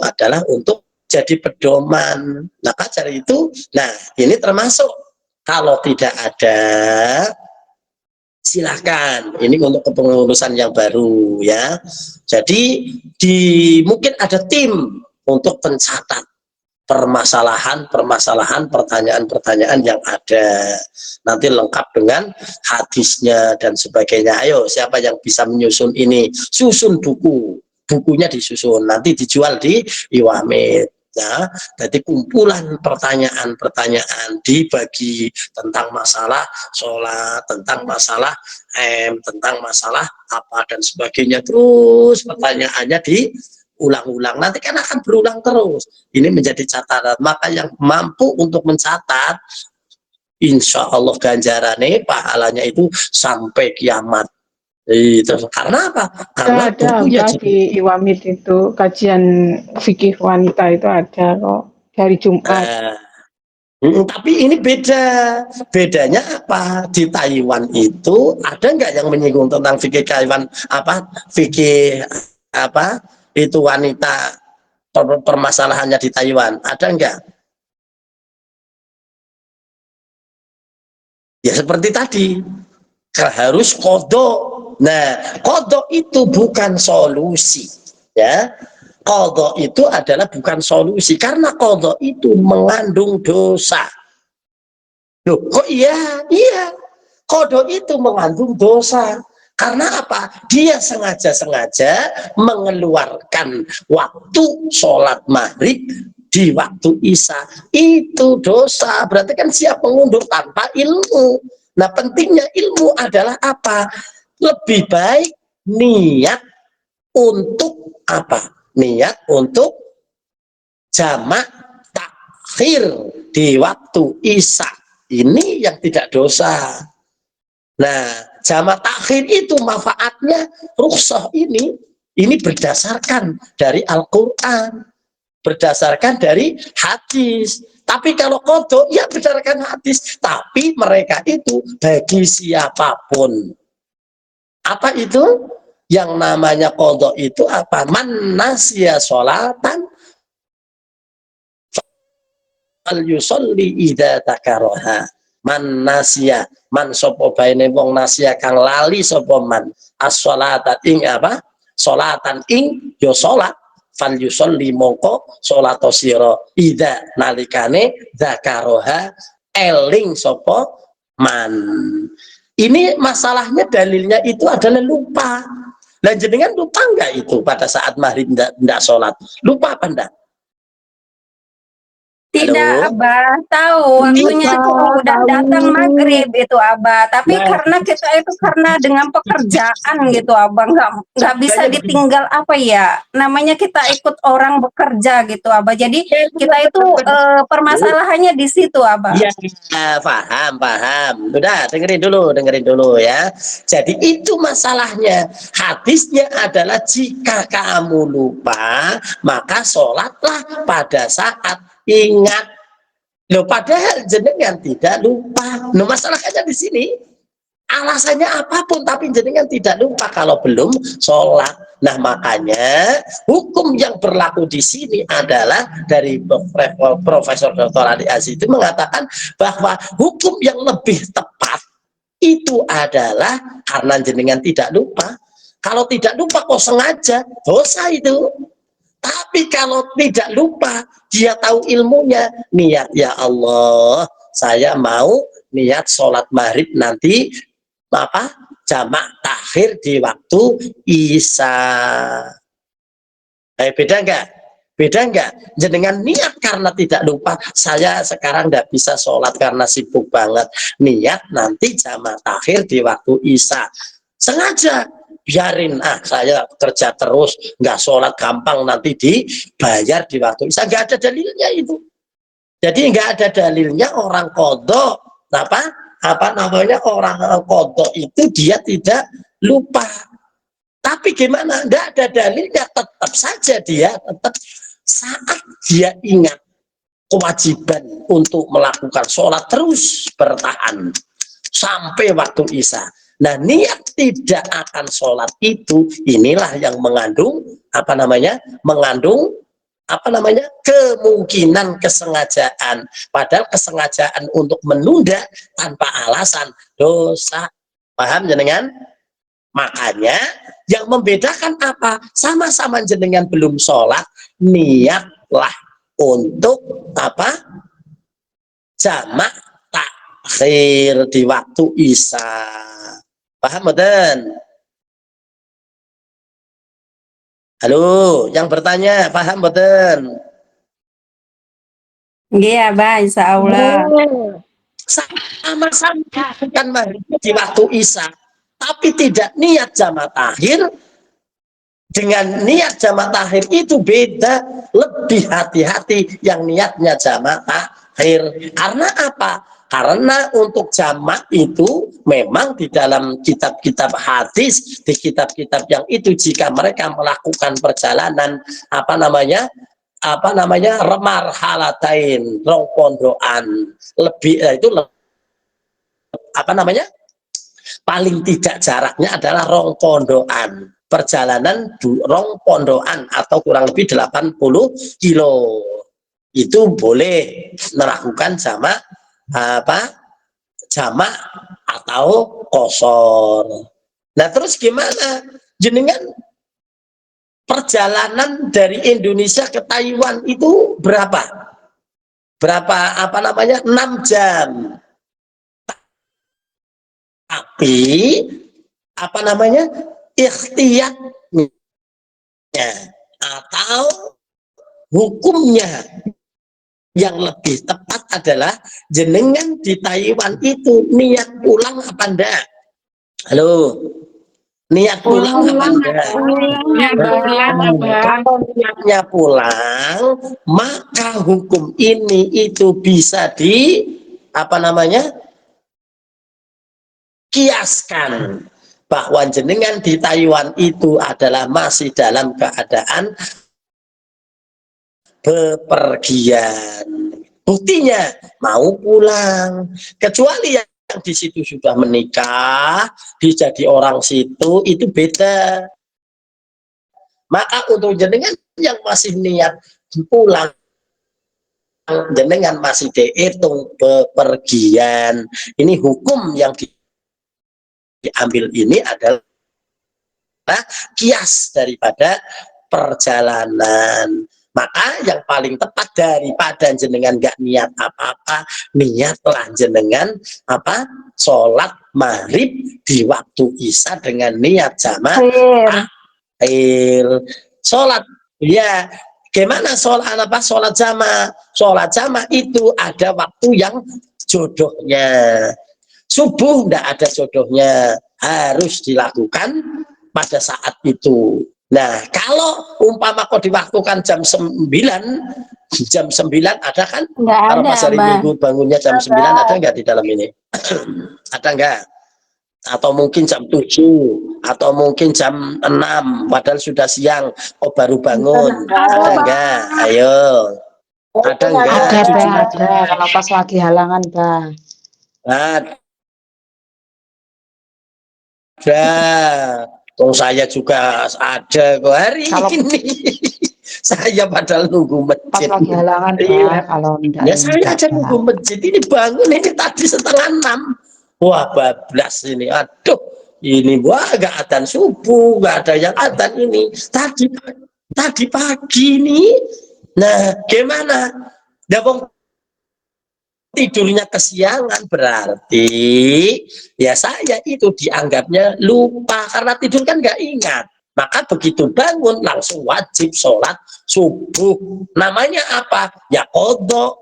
adalah untuk jadi pedoman. Maka dari itu, nah ini termasuk kalau tidak ada silahkan ini untuk kepengurusan yang baru ya. Jadi mungkin ada tim untuk pencatat permasalahan pertanyaan-pertanyaan yang ada, nanti lengkap dengan hadisnya dan sebagainya. Ayo siapa yang bisa menyusun ini, susun bukunya disusun, nanti dijual di Iwamit ya. Jadi kumpulan pertanyaan-pertanyaan dibagi tentang masalah sholat, tentang masalah tentang masalah apa dan sebagainya, terus pertanyaannya diulang-ulang, nanti kan akan berulang terus. Ini menjadi catatan. Maka yang mampu untuk mencatat, insya Allah ganjarannya pahalanya itu sampai kiamat. Itu karena apa? Karena Ada bukunya di Iwamit itu kajian fikih wanita itu ada kok dari Jumat. Tapi ini bedanya apa? Di Taiwan itu ada nggak yang menyinggung tentang fikih Taiwan, fikih itu wanita, permasalahannya di Taiwan, ada nggak? Ya seperti tadi, harus kodok. Nah, kodok itu bukan solusi, ya. Kodok itu adalah bukan solusi, karena kodok itu mengandung dosa. Loh, kok iya? Iya, kodok itu mengandung dosa. Karena apa? Dia sengaja-sengaja mengeluarkan waktu sholat maghrib di waktu isya. Itu dosa. Berarti kan siap mengundur tanpa ilmu. Nah, pentingnya ilmu adalah apa? Lebih baik niat untuk apa? Niat untuk jamak takhir di waktu isya. Ini yang tidak dosa. Nah, jamak takhir itu manfaatnya rukhsah ini berdasarkan dari Al-Quran, berdasarkan dari hadis. Tapi kalau kodok ya berdasarkan hadis, tapi mereka itu bagi siapapun. Apa itu? Yang namanya kodok itu apa? Man nasya sholatan fal yusolli idza takaroha. Man nasya, man sopo baine wong nasya kang lali sopo man as-sholatan ing apa? Sholatan ing yo sholat, fal yusolli mongko sholato siro idza nalikane zakaroha eling sopo man. Ini masalahnya dalilnya itu adalah lupa. Dan jenengan lupa enggak itu pada saat maghrib enggak sholat? Lupa apa enggak? Tidak, Halo? Abah. Tahu waktunya itu udah datang maghrib itu, Abah. Tapi Nah, karena kita itu karena dengan pekerjaan gitu, Abah, nggak bisa makanya ditinggal apa ya? Namanya kita ikut orang bekerja gitu, Abah. Jadi kita itu permasalahannya di situ, Abah. ya, paham, paham. Udah, dengerin dulu ya. Jadi itu masalahnya. Hadisnya adalah jika kamu lupa, maka sholatlah pada saat ingat. Loh, padahal jenengan tidak lupa. Loh, masalahnya di sini. Alasannya apapun, tapi jenengan tidak lupa kalau belum sholat. Nah, makanya hukum yang berlaku di sini adalah dari Profesor Dr. Ali Aziz itu mengatakan bahwa hukum yang lebih tepat itu adalah karena jenengan tidak lupa. Kalau tidak lupa kok sengaja, dosa itu. Tapi kalau tidak lupa, dia tahu ilmunya, niat, ya Allah, saya mau niat sholat maghrib nanti apa jamak takhir di waktu Isya. Beda enggak? Beda enggak? Jenengan niat karena tidak lupa, saya sekarang enggak bisa sholat karena sibuk banget. Niat nanti jamak takhir di waktu Isya. Sengaja biarin, saya kerja terus, nggak sholat gampang nanti dibayar di waktu Isya. Nggak ada dalilnya itu. Jadi nggak ada dalilnya orang kodok apa namanya orang kodok itu dia tidak lupa. Tapi gimana? Nggak ada dalilnya, tetap saja dia tetap saat dia ingat kewajiban untuk melakukan sholat terus bertahan sampai waktu Isya. Nah, niat tidak akan sholat itu, inilah yang mengandung kemungkinan kesengajaan. Padahal kesengajaan untuk menunda tanpa alasan dosa. Paham jenengan? Makanya yang membedakan apa? Sama-sama jenengan belum sholat, niatlah untuk jamak takhir di waktu Isya. Paham mboten? Halo, yang bertanya paham mboten? Iya, Abah, insya Allah. Sama-sama kan maghrib di waktu Isya, tapi tidak niat jamak takhir. Dengan niat jamak takhir itu beda, lebih hati-hati yang niatnya jamak takhir. Karena apa? Karena untuk jamak itu memang di dalam kitab-kitab hadis, di kitab-kitab yang itu jika mereka melakukan perjalanan marhalatain, rong pondokan, lebih itu paling tidak jaraknya adalah rong pondokan. Perjalanan rong pondokan atau kurang lebih 80 kilo. Itu boleh melakukan jamak atau qashar. Nah, terus gimana? Jenengan perjalanan dari Indonesia ke Taiwan itu berapa? 6 jam. Tapi ikhtiyatnya atau hukumnya yang lebih tepat adalah jenengan di Taiwan itu niat pulang apa enggak? Halo, niat pulang apa enggak? Kalau niatnya pulang, maka hukum ini itu bisa kiaskan bahwa jenengan di Taiwan itu adalah masih dalam keadaan bepergian. Buktinya mau pulang, kecuali yang di situ sudah menikah, jadi orang situ itu beda. Maka untuk jenengan yang masih niat pulang, jenengan masih dihitung bepergian. Ini hukum yang diambil ini adalah kias daripada perjalanan. Maka yang paling tepat daripada jenengan gak niat apa-apa, niatlah jenengan sholat maghrib di waktu Isya dengan niat jamak takhir. Sholat ya, Gimana sholat apa? Sholat jamaah. Sholat jamaah itu ada waktu yang jodohnya. Subuh tidak ada jodohnya, harus dilakukan pada saat itu. Nah, kalau umpama kok diwaktukan jam 9 ada kan? Nggak Kalau ada, pas hari Abah. Minggu bangunnya jam 9 ada nggak di dalam ini? Ada nggak? Atau mungkin jam 7 atau mungkin jam 6 padahal sudah siang, oh baru bangun. Ada enggak? Ayo. Ada enggak? Ada, Jujur Bah, aja. ada. Kalau pas lagi halangan, Bah. Ada. Oh, saya juga ada kok hari Kalau ini. Saya padahal nunggu pas masjid. lagi halangan, Bah. Iya. Kalau enggak, Ya ya saya enggak, aja Bah. nunggu masjid ini bangun ini tadi 5:30. Wah, bablas ini. Aduh, ini wah gak adzan subuh, gak ada yang adzan ini. Tadi pagi ini. Nah, gimana? Dabong tidurnya kesiangan berarti ya saya itu dianggapnya lupa karena tidur kan nggak ingat, maka begitu bangun langsung wajib sholat subuh. Namanya apa? Ya kodok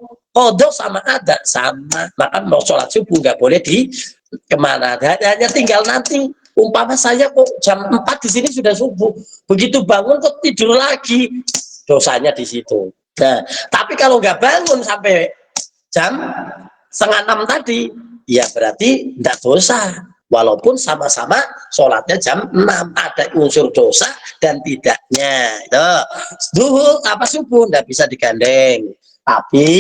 sama ada sama, maka mau sholat subuh nggak boleh di kemana, hanya tinggal nanti. Umpama saya kok jam 4 di sini sudah subuh, begitu bangun kok tidur lagi, dosanya di situ. Nah, tapi kalau nggak bangun sampai jam 5:30 tadi, ya berarti tidak dosa. Walaupun sama-sama sholatnya jam 6, ada unsur dosa dan tidaknya. Itu zuhur apa subuh tidak bisa digandeng. Tapi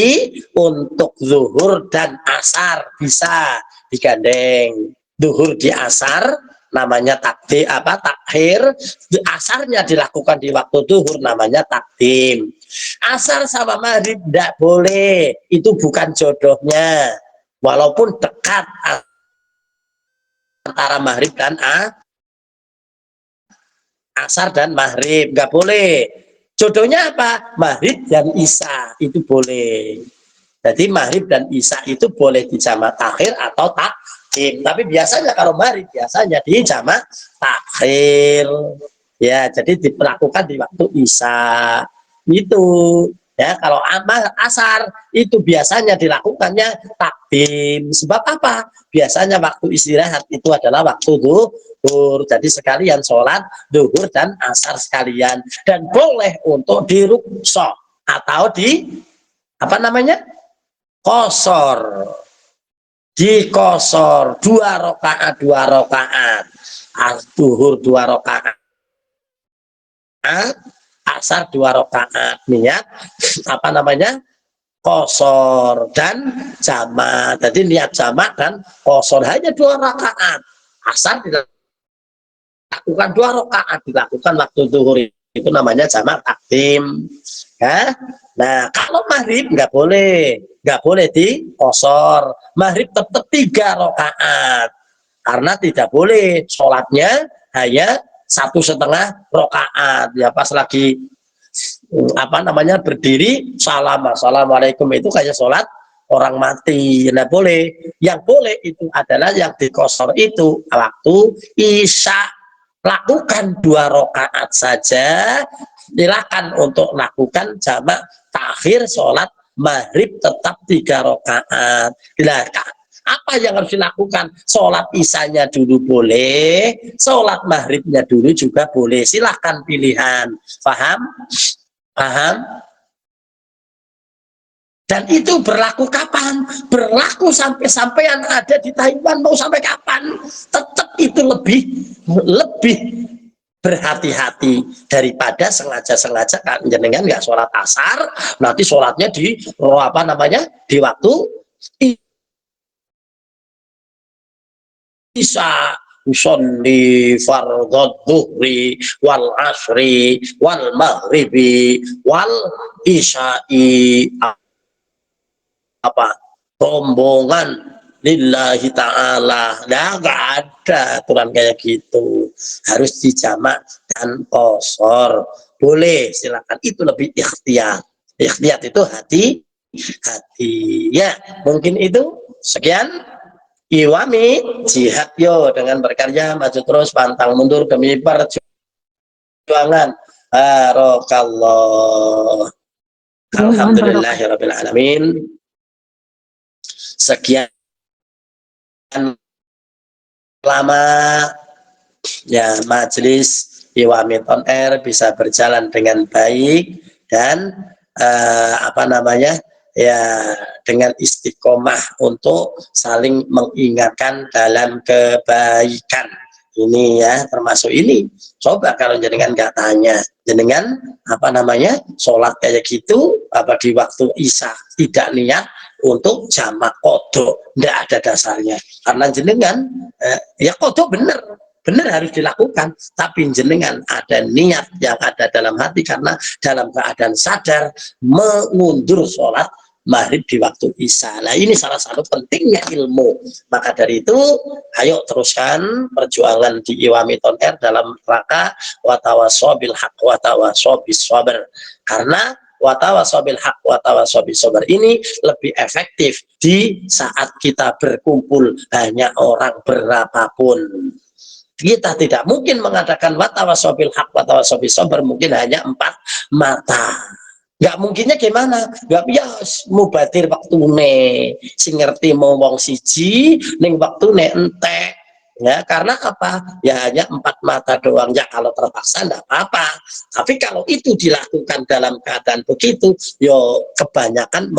untuk zuhur dan asar bisa digandeng. Zuhur di asar namanya takhir, asarnya dilakukan di waktu zuhur namanya takdim. Asar sama maghrib tidak boleh, itu bukan jodohnya, walaupun dekat antara maghrib dan asar dan maghrib nggak boleh. Jodohnya apa? Maghrib dan isya itu boleh. Jadi maghrib dan isya itu boleh dijamak takhir atau takdim. Tapi biasanya kalau maghrib biasanya dijamak takhir. Ya, jadi dilakukan di waktu isya. Itu ya, kalau amal asar itu biasanya dilakukannya takdim. Sebab apa? Biasanya waktu istirahat itu adalah waktu duhur. Jadi sekalian sholat duhur dan asar sekalian, dan boleh untuk di rukshoh atau di apa namanya kosor, di kosor 2 rakaat duhur 2 rakaat, asar 2 rakaat, niat apa namanya kosor dan jamak. Jadi niat jamak dan kosor hanya 2 rakaat, asar dilakukan 2 rakaat, dilakukan waktu zuhur, itu namanya jamak takdim ya. Nah, kalau maghrib nggak boleh di kosor. Maghrib tetap 3 rakaat karena tidak boleh sholatnya hanya 1,5 rakaat. Ya pas lagi apa namanya berdiri assalamualaikum itu kayak sholat orang mati, nggak boleh. Yang boleh itu adalah yang dikosor itu waktu isya, lakukan 2 rakaat saja. Silakan untuk lakukan jamak takhir sholat maghrib tetap 3 rakaat. Apa yang harus dilakukan? Sholat isyanya dulu boleh, sholat maghribnya dulu juga boleh. Silahkan pilihan. Paham? Paham? Dan itu berlaku kapan? Berlaku sampai yang ada di Taiwan, mau sampai kapan? Tetap itu lebih berhati-hati daripada sengaja kan jenengan nggak sholat asar, nanti sholatnya di apa namanya di waktu isya. Usolli fardhu dhuhri wal asri wal maghribi wal isya'i, apa rombongan lillahi ta'ala. Nah, nggak ada aturan kayak gitu, harus dijamak dan kosor. Boleh, silakan, itu lebih ikhtiyat itu hati ya. Mungkin itu sekian. Iwami jihad yo dengan berkarya, maju terus pantang mundur demi perjuangan Barakallah. Alhamdulillahirabbil alamin. Sekian lama ya majelis Iwamit on Air bisa berjalan dengan baik dan apa namanya ya dengan istiqomah untuk saling mengingatkan dalam kebaikan ini ya, termasuk ini. Coba kalau jenengan nggak tanya, jenengan apa namanya sholat kayak gitu apa di waktu isya tidak niat untuk jamak kodok, nggak ada dasarnya. Karena jenengan ya kodok benar harus dilakukan, tapi jenengan ada niat yang ada dalam hati karena dalam keadaan sadar mengundur sholat maghrib di waktu isya. Nah ini salah satu pentingnya ilmu. Maka dari itu ayo teruskan perjuangan di Iwamit on Air dalam rangka watawasobil haq watawasobis sabar, karena watawasobil haq watawasobis sabar ini lebih efektif di saat kita berkumpul banyak orang berapapun. Kita tidak mungkin mengadakan watawasobil haq watawasobis sabar mungkin hanya 4 mata. Nggak mungkinnya gimana? Nggak bias mubatir waktu ne sing ngerti mau wong siji ning waktu ne entek ya, karena apa ya hanya 4 mata doang ya, kalau terpaksa enggak apa-apa, tapi kalau itu dilakukan dalam keadaan begitu yo kebanyakan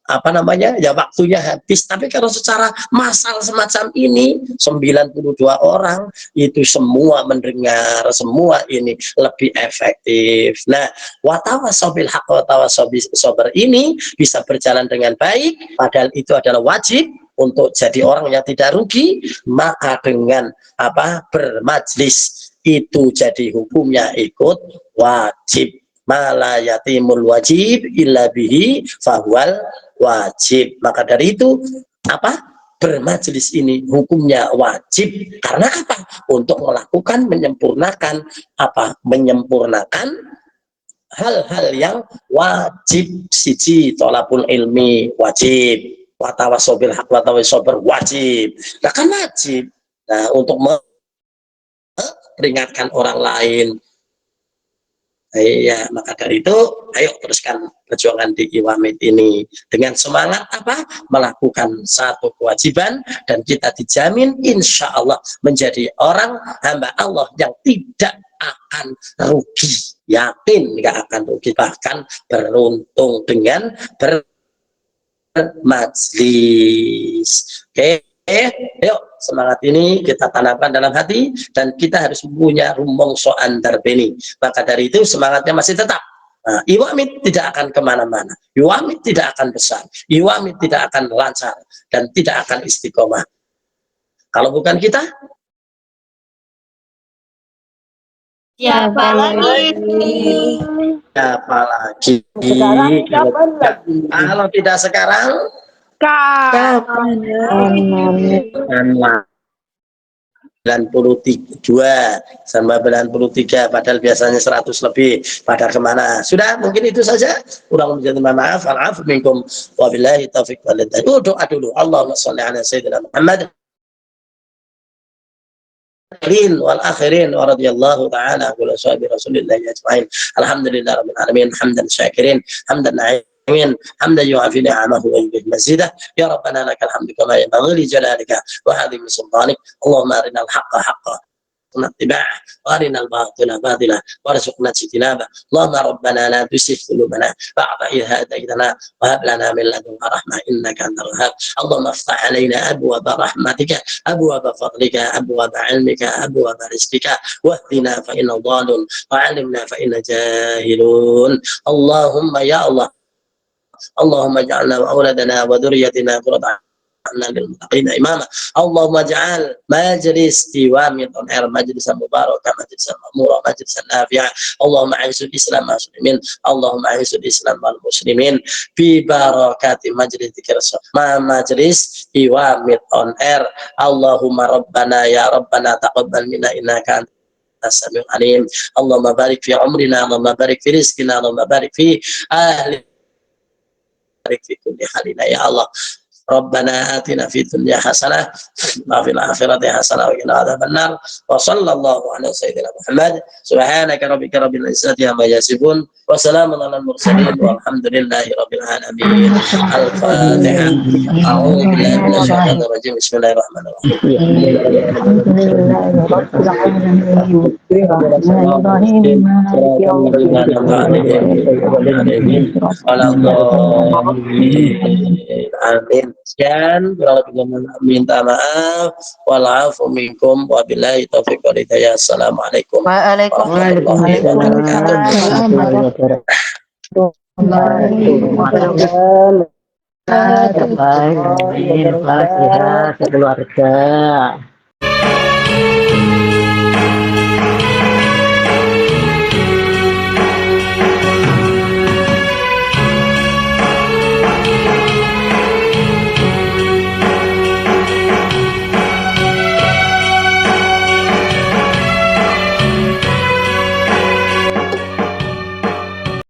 apa namanya ya waktunya habis. Tapi kalau secara massal semacam ini 92 orang itu semua mendengar semua, ini lebih efektif. Nah watawasobil haq watawasobis sabar ini bisa berjalan dengan baik, padahal itu adalah wajib untuk jadi orang yang tidak rugi. Maka dengan apa bermajlis itu jadi hukumnya ikut wajib. Mala yatimul wajib illa bihi fahwal wajib. Maka dari itu apa bermajlis ini hukumnya wajib. Karena apa? Untuk melakukan menyempurnakan apa menyempurnakan hal-hal yang wajib. Siji tolabul ilmi wajib, watawasobil haq watawasobil wajib. Nah kan wajib. Nah untuk memperingatkan orang lain. Iya, maka dari itu ayo teruskan perjuangan di Iwamit ini dengan semangat apa? Melakukan satu kewajiban, dan kita dijamin insya Allah menjadi orang hamba Allah yang tidak akan rugi, yakin nggak akan rugi, bahkan beruntung dengan bermajlis. Oke. Yuk semangat ini kita tanamkan dalam hati, dan kita harus punya rumongso antar beni. Maka dari itu semangatnya masih tetap. Nah, Iwamit tidak akan kemana-mana, Iwamit tidak akan besar, Iwamit tidak akan lancar, dan tidak akan istiqomah kalau bukan kita. Siapa lagi? Siapa lagi? Kalau tidak sekarang Kapan? 92 sama 93, padahal biasanya 100 lebih. Pada kemana? Sudah, mungkin itu saja. Kurang menjadi maaf. Al-afu minkum. Wabillahi taufiq wal hidayah. Doa dulu. Allahumma sholli ala sayyidina Muhammad wal akhirin wa radhiyallahu ta'ala ala sahbi Rasulillah ajma'in. Alhamdulillah rabbil alamin, hamdan syakirin, hamdan na'imin, hamdan yu'afi ni'amahu wa yubih mazidah. Ya Rabbana lakal hamdu kama yanbaghi li jalalika wa hadhihi sultanik. Allahumma arinal haqqa haqqa اتباعه وارنا الباطل باطلا وارزقنا اجتنابه. اللهم ربنا لا تزغ قلوبنا بعد إذ هديتنا وهب لنا من لدنك رحمة إنك أنت الوهاب. اللهم افتح علينا أبواب رحمتك أبواب فضلك أبواب علمك أبواب رزقك واهدنا فإن ضالون وعلمنا فإن جاهلون. اللهم يا الله اللهم اجعلنا وأولادنا وذريتنا قرة للمتقين إماما. اللهم اجعل مجلس Iwamit on Air مجلسا مباركا مجلسا مأمورا مجلسا نافعا. اللهم أعز الإسلام والمسلمين. اللهم أعز الإسلام والمسلمين ببركات مجلس ذكر مجلس Iwamit on Air. اللهم ربنا يا ربنا تقبل منا إنك أنت السميع العليم. اللهم بارك في عمرنا، اللهم بارك في رزقنا، اللهم بارك في أهل، بارك في كل حالنا يا الله. Rabbana atina fid dunya hasanah wa fil akhirati hasanah wa qina adzabannar. Wa sallallahu ala sayyidina Muhammad. Subhanaka rabbika rabbil izzati amma yasifun wa salamun alal mursalin walhamdulillahi rabbil alamin. Al-Fatihah. A'udzu billahi minasyaitonir rajim. Bismillahirrahmanirrahim. Amin. Sekian, minta maaf. Walafu minkum wabillahi taufiq wal hidayah. Assalamualaikum warahmatullahi wabarakatuh. Baik, keluarga.